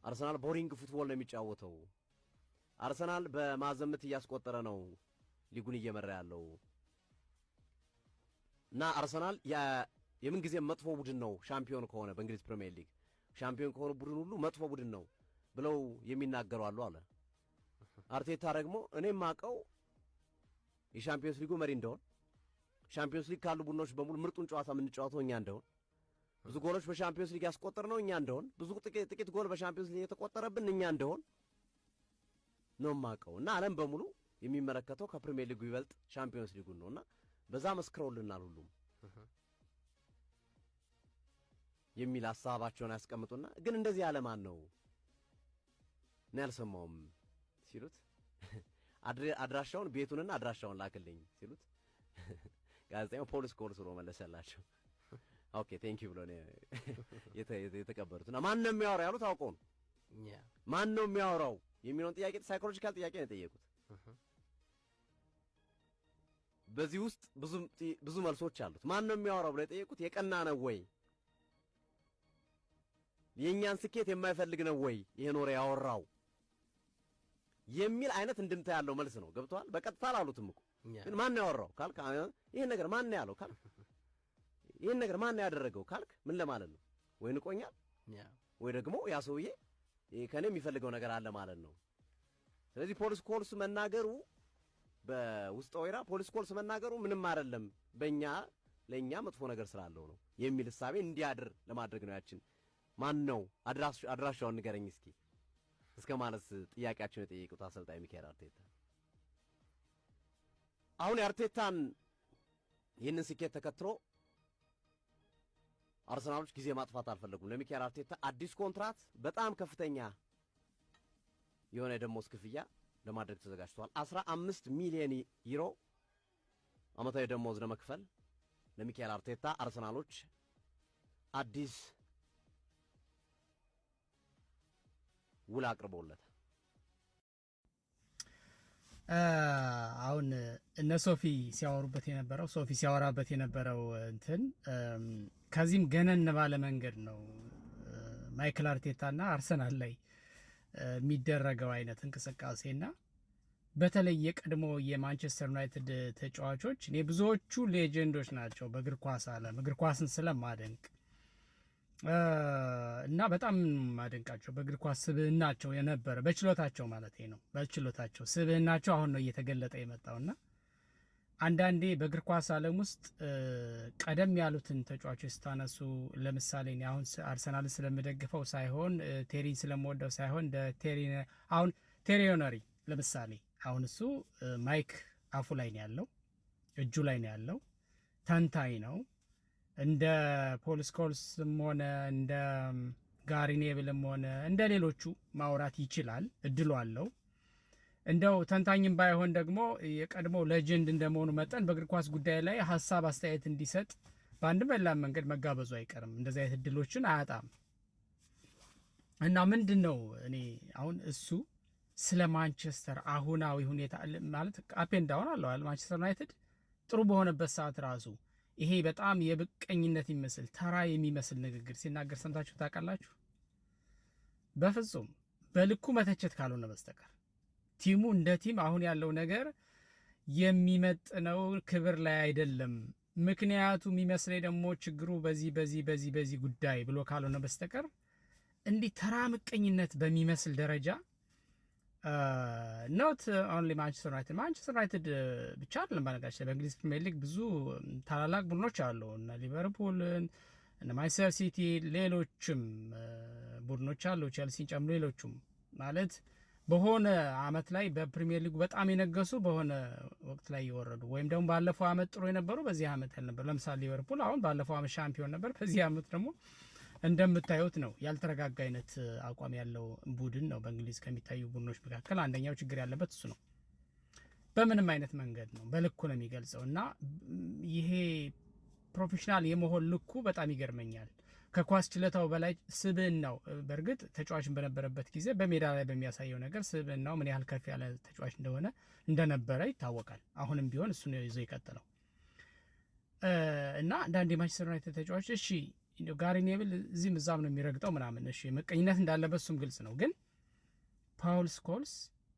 አርሰናል ቦሪንግ ፉትቦል ነው የሚጫወተው። አርሰናል በማዘምት እያስቆጠረ ነው ሊጉን እየመራ ያለው እና አርሰናል የምን ጊዜ መጥፎ ቡድን ነው ሻምፒዮን ከሆነ በእንግሊዝ ፕሪሚየር ሊግ ሻምፒዮን ከሆነ ቡድን ሁሉ መጥፎ ቡድን ነው ብለው የሚናገሩ አለ። አርቴታ ደግሞ እኔም ማቀው የሻምፒዮንስ ሊጉ መሪ እንደሆን ሻምፒዮንስ ሊግ ካሉ ቡድኖች በሙሉ ምርጡን ጨዋታ የምንጫወተው እኛ እንደሆን ብዙ ጎሎች በሻምፒዮንስ ሊግ ያስቆጠርነው እኛ እንደሆን ብዙ ጥቂት ጎል በሻምፒዮንስ ሊግ የተቆጠረብን እኛ እንደሆን ነው ማቀው እና ዓለም በሙሉ የሚመለከተው ከፕሪሚየር ሊጉ ይበልጥ ሻምፒዮንስ ሊጉን ነውና በዛ መስክረውልናል ሁሉም የሚል ሐሳባቸውን ያስቀምጡና ግን እንደዚህ ያለ ማን ነው ነው ያልሰማውም ሲሉት አድራሻውን ቤቱንና አድራሻውን ላክልኝ ሲሉት ጋዜጠኛው ፖሊስ ኮልስ ብሎ መለሰላቸው። ኦኬ ቴንክ ዩ ብሎ ነው የተቀበሉትና ማን ነው የሚያወራው ያሉት አውቀው ነው ማን ነው የሚያወራው የሚለውን ጥያቄ ሳይኮሎጂካል ጥያቄ ነው የጠየቁት። በዚህ ውስጥ ብዙ መልሶች አሉት። ማን ነው የሚያወራው ብለው የጠየቁት የቀና ነው ወይ የኛን ስኬት የማይፈልግ ነው ወይ ይሄ ኖር ያወራው የሚል አይነት እንድምታ ያለው መልስ ነው። ገብቷል። በቀጥታ አላሉትም እኮ ግን ማን ነው ያወራው ካልክ ይሄን ነገር ማን ነው ያለው ካልክ ይሄን ነገር ማን ነው ያደረገው ካልክ ምን ለማለት ነው? ወይ ንቆኛል ወይ ደግሞ ያ ሰውዬ ከኔ የሚፈልገው ነገር አለ ማለት ነው። ስለዚህ ፖሊስ ኮልስ መናገሩ በውስጥ ወይራ ፖሊስ ኮልስ መናገሩ ምንም አይደለም ለኛ መጥፎ ነገር ስላለው ነው የሚል ሐሳቤ እንዲያድር ለማድረግ ነው። ያችን ማን ነው አድራሻውን ንገረኝ እስከ ማለት ጥያቄያቸውን የጠየቁት አሰልጣኝ ሚካኤል አርቴታ አሁን የአርቴታን ይህንን ስኬት ተከትሎ አርሰናሎች ጊዜ ማጥፋት አልፈለጉም። ለሚካኤል አርቴታ አዲስ ኮንትራት በጣም ከፍተኛ የሆነ ደሞዝ ክፍያ ለማድረግ ተዘጋጅተዋል። 15 ሚሊዮን ዩሮ ዓመታዊ ደሞዝ ለመክፈል ለሚካኤል አርቴታ አርሰናሎች አዲስ ውል አቅርቦለታል። አሁን እነ ሶፊ ሲያወራበት የነበረው እንትን ከዚህም ገነን ባለ መንገድ ነው ማይክል አርቴታና አርሰናል ላይ የሚደረገው አይነት እንቅስቃሴና በተለይ የቀድሞ የማንቸስተር ዩናይትድ ተጫዋቾች እኔ ብዙዎቹ ሌጀንዶች ናቸው በእግር ኳስ ዓለም እግር ኳስን ስለማደንቅ እና በጣም ማደንቃቸው በእግር ኳስ ስብዕናቸው የነበረ በችሎታቸው ማለት ነው በችሎታቸው ስብዕናቸው አሁን ነው እየተገለጠ የመጣውና አንዳንዴ በእግር ኳስ ዓለም ውስጥ ቀደም ያሉትን ተጫዋቾች ስታነሱ ለምሳሌ አሁን አርሰናልን ስለምደግፈው ሳይሆን ቴሪን ስለምወደው ሳይሆን አሁን ቴሪ ሄንሪ ለምሳሌ አሁን እሱ ማይክ አፉ ላይ ነው ያለው እጁ ላይ ነው ያለው ተንታኝ ነው እንደ ፖል ስኮልስም ሆነ እንደ ጋሪ ኔቭልም ሆነ እንደ ሌሎቹ ማውራት ይችላል እድሉ አለው እንደው ተንታኝም ባይሆን ደግሞ የቀድሞ ሌጀንድ እንደመሆኑ መጠን በእግር ኳስ ጉዳይ ላይ ሐሳብ አስተያየት እንዲሰጥ በአንድ በላም መንገድ መጋበዙ አይቀርም እንደዚህ አይነት እድሎችን አያጣም እና ምንድነው እኔ አሁን እሱ ስለ ማንቸስተር አሁናዊ ሁኔታ ማለት አፕ ኤንድ ዳውን አለው ማንቸስተር ዩናይትድ ጥሩ በሆነበት ሰዓት ራሱ ይሄ በጣም የብቀኝነት ይመስል ተራ የሚመስል ንግግር ሲናገር ሰምታችሁ ታውቃላችሁ? በፍጹም በልኩ መተቸት ካልሆነ በስተቀር ቲሙ እንደ ቲም አሁን ያለው ነገር የሚመጥነው ክብር ላይ አይደለም። ምክንያቱ የሚመስለኝ ደግሞ ችግሩ በዚህ ጉዳይ ብሎ ካልሆነ በስተቀር እንዲህ ተራ ምቀኝነት በሚመስል ደረጃ ኖት ኦንሊ ማንቸስተር ዩናይትድ ብቻ አይደለም። በነገራችን ላይ በእንግሊዝ ፕሪሚየር ሊግ ብዙ ታላላቅ ቡድኖች አሉ እና ሊቨርፑልን እና ማንቸስተር ሲቲ ሌሎችም ቡድኖች አሉ ቼልሲን ጨምሮ ሌሎችም ማለት በሆነ አመት ላይ በፕሪሚየር ሊጉ በጣም የነገሱ በሆነ ወቅት ላይ ይወረዱ ወይም ደግሞ ባለፈው አመት ጥሩ የነበሩ በዚህ አመት ያልነበሩ ለምሳሌ ሊቨርፑል አሁን ባለፈው አመት ሻምፒዮን ነበር በዚህ አመት ደግሞ እንደምታዩት ነው ያልተረጋጋ አይነት አቋም ያለው ቡድን ነው። በእንግሊዝ ከሚታዩ ቡድኖች መካከል አንደኛው ችግር ያለበት እሱ ነው። በምንም አይነት መንገድ ነው በልኩ ነው የሚገልጸው እና ይሄ ፕሮፌሽናል የመሆን ልኩ በጣም ይገርመኛል። ከኳስ ችለታው በላይ ስብዕናው በእርግጥ ተጫዋችን በነበረበት ጊዜ በሜዳ ላይ በሚያሳየው ነገር ስብዕናው ምን ያህል ከፍ ያለ ተጫዋች እንደነበረ ይታወቃል። አሁንም ቢሆን እሱ ነው ይዞ ይቀጥለው እና አንዳንድ የማንቸስተር ዩናይትድ ተጫዋቾች እሺ ጋሪ ኔብል እዚህም እዛም ነው የሚረግጠው ምናምን። እሺ መቀኝነት እንዳለበት እሱም ግልጽ ነው። ግን ፓውል ስኮልስ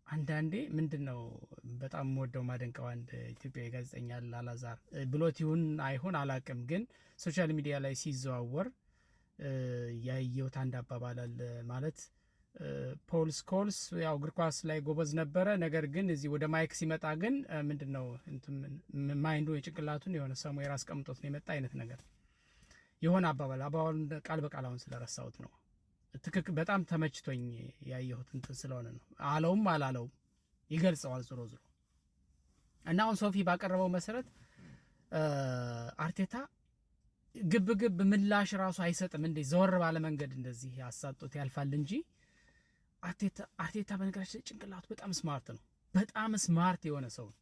አንዳንዴ ምንድነው በጣም የምወደው ማደንቀው አንድ ኢትዮጵያዊ ጋዜጠኛ አላዛር ብሎት ይሁን አይሆን አላቅም፣ ግን ሶሻል ሚዲያ ላይ ሲዘዋወር ያየሁት አንድ አባባል አለ። ማለት ፖል ስኮልስ ያው እግር ኳስ ላይ ጎበዝ ነበረ፣ ነገር ግን እዚህ ወደ ማይክ ሲመጣ ግን ምንድነው ማይንዱ የጭንቅላቱን የሆነ ሰሙዌር አስቀምጦት ነው የመጣ አይነት ነገር የሆነ አባባሉን ቃል በቃል አሁን ስለረሳሁት ነው። በጣም ተመችቶኝ ያየሁት እንትን ስለሆነ ነው። አለውም አላለውም ይገልጸዋል ዞሮ ዞሮ። እና አሁን ሶፊ ባቀረበው መሰረት አርቴታ ግብ ምላሽ ራሱ አይሰጥም እንዴ? ዘወር ባለ መንገድ እንደዚህ ያሳጡት ያልፋል እንጂ አርቴታ በነገራችን ጭንቅላቱ በጣም ስማርት ነው። በጣም ስማርት የሆነ ሰው ነው።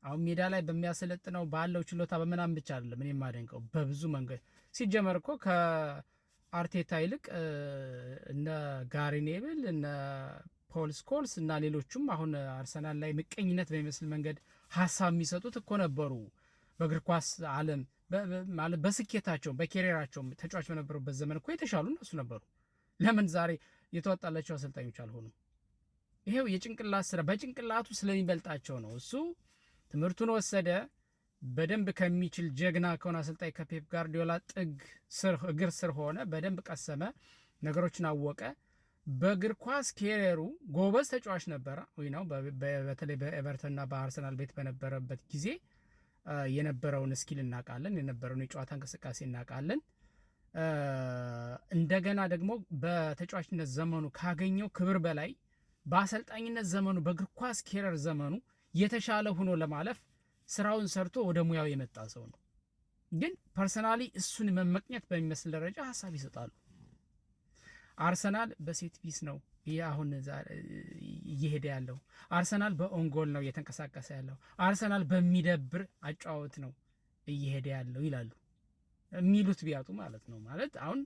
አሁን ሜዳ ላይ በሚያሰለጥነው ባለው ችሎታ በምናምን ብቻ አይደለም እኔ የማደንቀው፣ በብዙ መንገድ ሲጀመር እኮ ከአርቴታ ይልቅ እነ ጋሪ ኔብል እነ ፖል ስኮልስ እና ሌሎቹም አሁን አርሰናል ላይ ምቀኝነት በሚመስል መንገድ ሀሳብ የሚሰጡት እኮ ነበሩ። በእግር ኳስ ዓለም ማለት በስኬታቸው በኬሪየራቸው ተጫዋች በነበሩበት ዘመን እኮ የተሻሉ እነሱ ነበሩ። ለምን ዛሬ የተወጣላቸው አሰልጣኞች አልሆኑም? ይሄው የጭንቅላት ስራ በጭንቅላቱ ስለሚበልጣቸው ነው። እሱ ትምህርቱን ወሰደ፣ በደንብ ከሚችል ጀግና ከሆነ አሰልጣኝ ከፔፕ ጋርዲዮላ እግር ስር ሆነ፣ በደንብ ቀሰመ፣ ነገሮችን አወቀ። በእግር ኳስ ኬሪየሩ ጎበዝ ተጫዋች ነበረ ወይ ነው። በተለይ በኤቨርተንና በአርሰናል ቤት በነበረበት ጊዜ የነበረውን ስኪል እናውቃለን፣ የነበረውን የጨዋታ እንቅስቃሴ እናውቃለን። እንደገና ደግሞ በተጫዋችነት ዘመኑ ካገኘው ክብር በላይ በአሰልጣኝነት ዘመኑ በእግር ኳስ ኬሪየር ዘመኑ የተሻለ ሆኖ ለማለፍ ስራውን ሰርቶ ወደ ሙያው የመጣ ሰው ነው። ግን ፐርሰናሊ እሱን መመቅኘት በሚመስል ደረጃ ሀሳብ ይሰጣሉ። አርሰናል በሴት ፒስ ነው አሁን እየሄደ ያለው፣ አርሰናል በኦንጎል ነው እየተንቀሳቀሰ ያለው፣ አርሰናል በሚደብር አጫወት ነው እየሄደ ያለው ይላሉ። የሚሉት ቢያጡ ማለት ነው። ማለት አሁን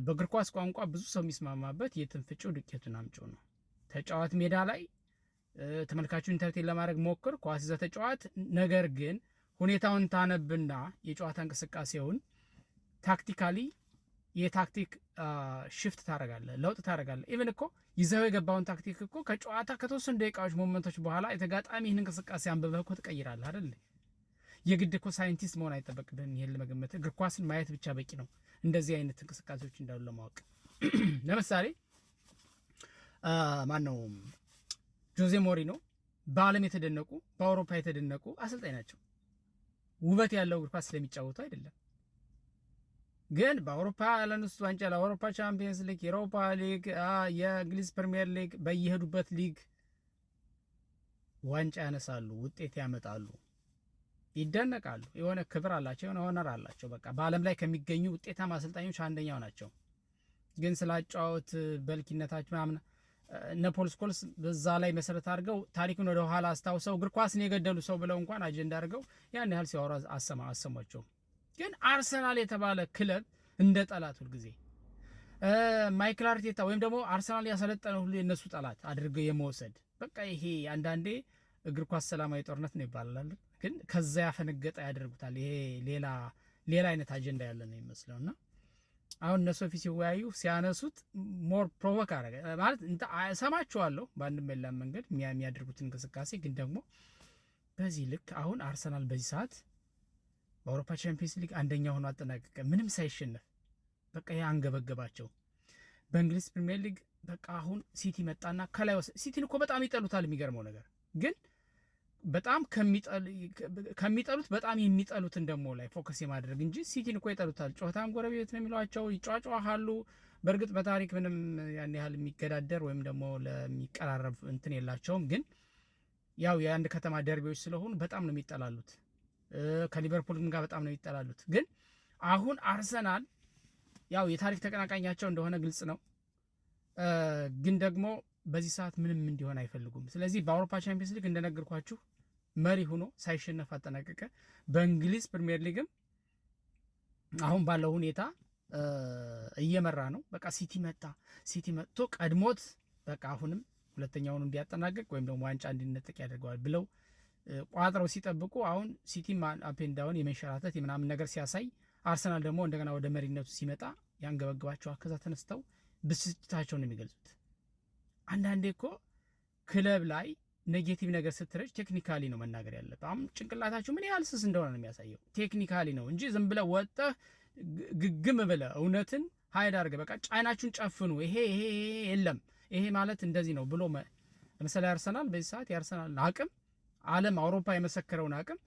በእግር ኳስ ቋንቋ ብዙ ሰው የሚስማማበት የትንፍጭው ዱቄቱን አምጪው ነው። ተጫዋት ሜዳ ላይ ተመልካቹን ኢንተርቴን ለማድረግ ሞክር፣ ኳስ ይዘህ ተጫዋት። ነገር ግን ሁኔታውን ታነብና የጨዋታ እንቅስቃሴውን ታክቲካሊ የታክቲክ ሽፍት ታደርጋለህ፣ ለውጥ ታደርጋለህ። ኢቨን እኮ ይዘው የገባውን ታክቲክ እኮ ከጨዋታ ከተወሰኑ ደቂቃዎች ሞመንቶች በኋላ የተጋጣሚ ይህን እንቅስቃሴ አንብበህ እኮ ትቀይራለህ አይደል? የግድ እኮ ሳይንቲስት መሆን አይጠበቅብህም ይሄን ለመገመት። እግር ኳስን ማየት ብቻ በቂ ነው እንደዚህ አይነት እንቅስቃሴዎች እንዳሉ ለማወቅ። ለምሳሌ ማነው ጆዜ ሞሪኖ በዓለም የተደነቁ በአውሮፓ የተደነቁ አሰልጣኝ ናቸው። ውበት ያለው እግር ኳስ ስለሚጫወቱ አይደለም። ግን በአውሮፓ ያለን ውስጥ ዋንጫ ለአውሮፓ ቻምፒየንስ ሊግ፣ የአውሮፓ ሊግ፣ የእንግሊዝ ፕሪሚየር ሊግ በየሄዱበት ሊግ ዋንጫ ያነሳሉ፣ ውጤት ያመጣሉ፣ ይደነቃሉ። የሆነ ክብር አላቸው፣ የሆነ ሆነር አላቸው። በቃ በዓለም ላይ ከሚገኙ ውጤታማ አሰልጣኞች አንደኛው ናቸው። ግን ስላጫወት በልኪነታቸው ምናምን እነ ፖል ስኮልስ በዛ ላይ መሰረት አድርገው ታሪኩን ወደ ኋላ አስታውሰው እግር ኳስን የገደሉ ሰው ብለው እንኳን አጀንዳ አድርገው ያን ያህል ሲያወራ አሰማቸው። ግን አርሰናል የተባለ ክለብ እንደ ጠላት ሁልጊዜ ማይክል አርቴታ ወይም ደግሞ አርሰናል ያሰለጠነው ሁሉ የነሱ ጠላት አድርገው የመወሰድ በቃ ይሄ አንዳንዴ እግር ኳስ ሰላማዊ ጦርነት ነው ይባላል። ግን ከዛ ያፈነገጠ ያደርጉታል። ይሄ ሌላ አይነት አጀንዳ ያለ ነው የሚመስለውና አሁን እነ ሶፊ ሲወያዩ ሲያነሱት ሞር ፕሮቮክ አረገ ማለት ሰማቸዋለሁ። በአንድም በሌላም መንገድ የሚያደርጉት እንቅስቃሴ ግን ደግሞ በዚህ ልክ አሁን አርሰናል በዚህ ሰዓት በአውሮፓ ቻምፒየንስ ሊግ አንደኛ ሆኖ አጠናቀቀ ምንም ሳይሸነፍ። በቃ ያንገበገባቸው በእንግሊዝ ፕሪሚየር ሊግ በቃ አሁን ሲቲ መጣና ከላይ ሲቲን እኮ በጣም ይጠሉታል። የሚገርመው ነገር ግን በጣም ከሚጠሉት በጣም የሚጠሉትን ደግሞ ላይ ፎከስ የማድረግ እንጂ ሲቲን እኮ ይጠሉታል። ጨዋታም ጎረቤት ነው የሚሏቸው፣ ይጫጫዋሉ። በእርግጥ በታሪክ ምንም ያን ያህል የሚገዳደር ወይም ደግሞ ለሚቀራረብ እንትን የላቸውም። ግን ያው የአንድ ከተማ ደርቢዎች ስለሆኑ በጣም ነው የሚጠላሉት። ከሊቨርፑልም ጋር በጣም ነው የሚጠላሉት። ግን አሁን አርሰናል ያው የታሪክ ተቀናቃኛቸው እንደሆነ ግልጽ ነው። ግን ደግሞ በዚህ ሰዓት ምንም እንዲሆን አይፈልጉም። ስለዚህ በአውሮፓ ቻምፒየንስ ሊግ እንደነገርኳችሁ መሪ ሆኖ ሳይሸነፍ አጠናቀቀ። በእንግሊዝ ፕሪሚየር ሊግም አሁን ባለው ሁኔታ እየመራ ነው። በቃ ሲቲ መጥቶ ቀድሞት በቃ አሁንም ሁለተኛውን እንዲያጠናቀቅ ወይም ደግሞ ዋንጫ እንዲነጠቅ ያደርገዋል ብለው ቋጥረው ሲጠብቁ አሁን ሲቲ አፕ ኤንድ ዳውን የመንሸራተት የምናምን ነገር ሲያሳይ አርሰናል ደግሞ እንደገና ወደ መሪነቱ ሲመጣ ያንገበግባቸዋል። ከዛ ተነስተው ብስጭታቸውን ነው የሚገልጹት። አንዳንዴ እኮ ክለብ ላይ ኔጌቲቭ ነገር ስትረጭ ቴክኒካሊ ነው መናገር ያለብህ። አሁን ጭንቅላታችሁ ምን ያህል ስስ እንደሆነ ነው የሚያሳየው። ቴክኒካሊ ነው እንጂ ዝም ብለህ ወጥተህ ግግም ብለህ እውነትን ሀይድ አድርገህ በቃ ጫይናችሁን ጨፍኑ፣ ይሄ የለም ይሄ ማለት እንደዚህ ነው ብሎ ለምሳሌ አርሰናል በዚህ ሰዓት የአርሰናል አቅም ዓለም አውሮፓ የመሰከረውን አቅም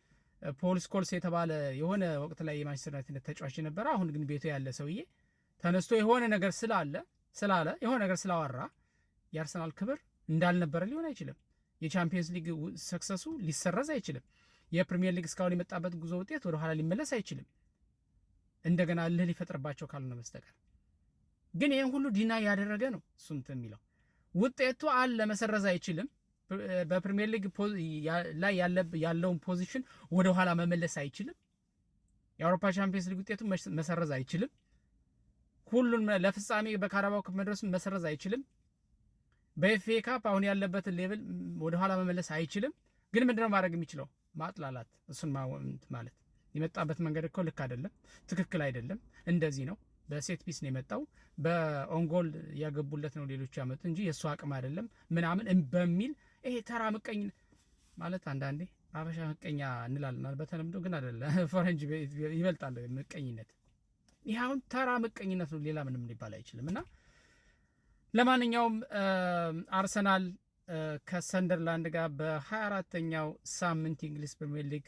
ፖል ስኮልስ የተባለ የሆነ ወቅት ላይ የማንቸስተር ዩናይትድ ተጫዋች የነበረ አሁን ግን ቤቱ ያለ ሰውዬ ተነስቶ የሆነ ነገር ስላለ የሆነ ነገር ስላወራ የአርሰናል ክብር እንዳልነበረ ሊሆን አይችልም። የቻምፒየንስ ሊግ ሰክሰሱ ሊሰረዝ አይችልም። የፕሪሚየር ሊግ እስካሁን የመጣበት ጉዞ ውጤት ወደ ኋላ ሊመለስ አይችልም። እንደገና እልህ ሊፈጥርባቸው ካልሆነ በስተቀር ግን ይህን ሁሉ ዲና ያደረገ ነው እሱን የሚለው ውጤቱ አለ መሰረዝ አይችልም። በፕሪሚየር ሊግ ላይ ያለውን ፖዚሽን ወደ ኋላ መመለስ አይችልም። የአውሮፓ ቻምፒየንስ ሊግ ውጤቱ መሰረዝ አይችልም። ሁሉን ለፍጻሜ በካራባው ካፕ መድረሱ መሰረዝ አይችልም። በኤፍኤ ካፕ አሁን ያለበትን ሌቭል ወደ ኋላ መመለስ አይችልም። ግን ምንድነው ማድረግ የሚችለው? ማጥላላት። እሱን ማለት የመጣበት መንገድ እኮ ልክ አይደለም፣ ትክክል አይደለም፣ እንደዚህ ነው፣ በሴት ፒስ ነው የመጣው፣ በኦንጎል ያገቡለት ነው ሌሎች ያመጡ እንጂ የእሱ አቅም አይደለም ምናምን በሚል ይሄ ተራ ምቀኝ ማለት አንዳንዴ አበሻ ምቀኛ እንላለን በተለምዶ ግን አይደለም፣ ፈረንጅ ይበልጣል ምቀኝነት። ይህ አሁን ተራ ምቀኝነት ነው፣ ሌላ ምንም ሊባል አይችልም። እና ለማንኛውም አርሰናል ከሰንደርላንድ ጋር በ24ኛው ሳምንት እንግሊዝ ፕሪሚየር ሊግ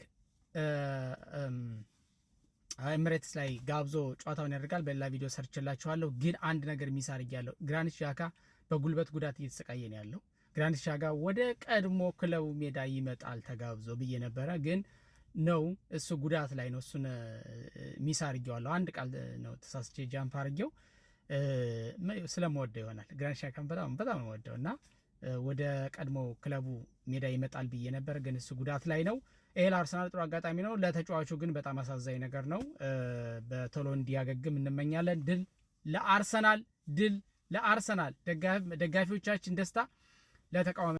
ኤምሬትስ ላይ ጋብዞ ጨዋታውን ያደርጋል። በሌላ ቪዲዮ ሰርችላችኋለሁ። ግን አንድ ነገር ሚስ አድርጌያለሁ። ግራኒት ዣካ በጉልበት ጉዳት እየተሰቃየ ነው ያለው። ግራኒት ዣካ ወደ ቀድሞ ክለቡ ሜዳ ይመጣል ተጋብዞ ብዬ ነበረ። ግን ነው እሱ ጉዳት ላይ ነው። እሱን ሚስ አድርጌዋለሁ። አንድ ቃል ነው ተሳስቼ ጃምፕ አድርጌው ስለምወደው ይሆናል። ግራኒት ዣካን በጣም ነው ወደው እና ወደ ቀድሞ ክለቡ ሜዳ ይመጣል ብዬ ነበር። ግን እሱ ጉዳት ላይ ነው። ይሄ ለአርሰናል ጥሩ አጋጣሚ ነው። ለተጫዋቹ ግን በጣም አሳዛኝ ነገር ነው። በቶሎ እንዲያገግም እንመኛለን። ድል ለአርሰናል፣ ድል ለአርሰናል። ደጋፊዎቻችን ደስታ፣ ለተቃዋሚ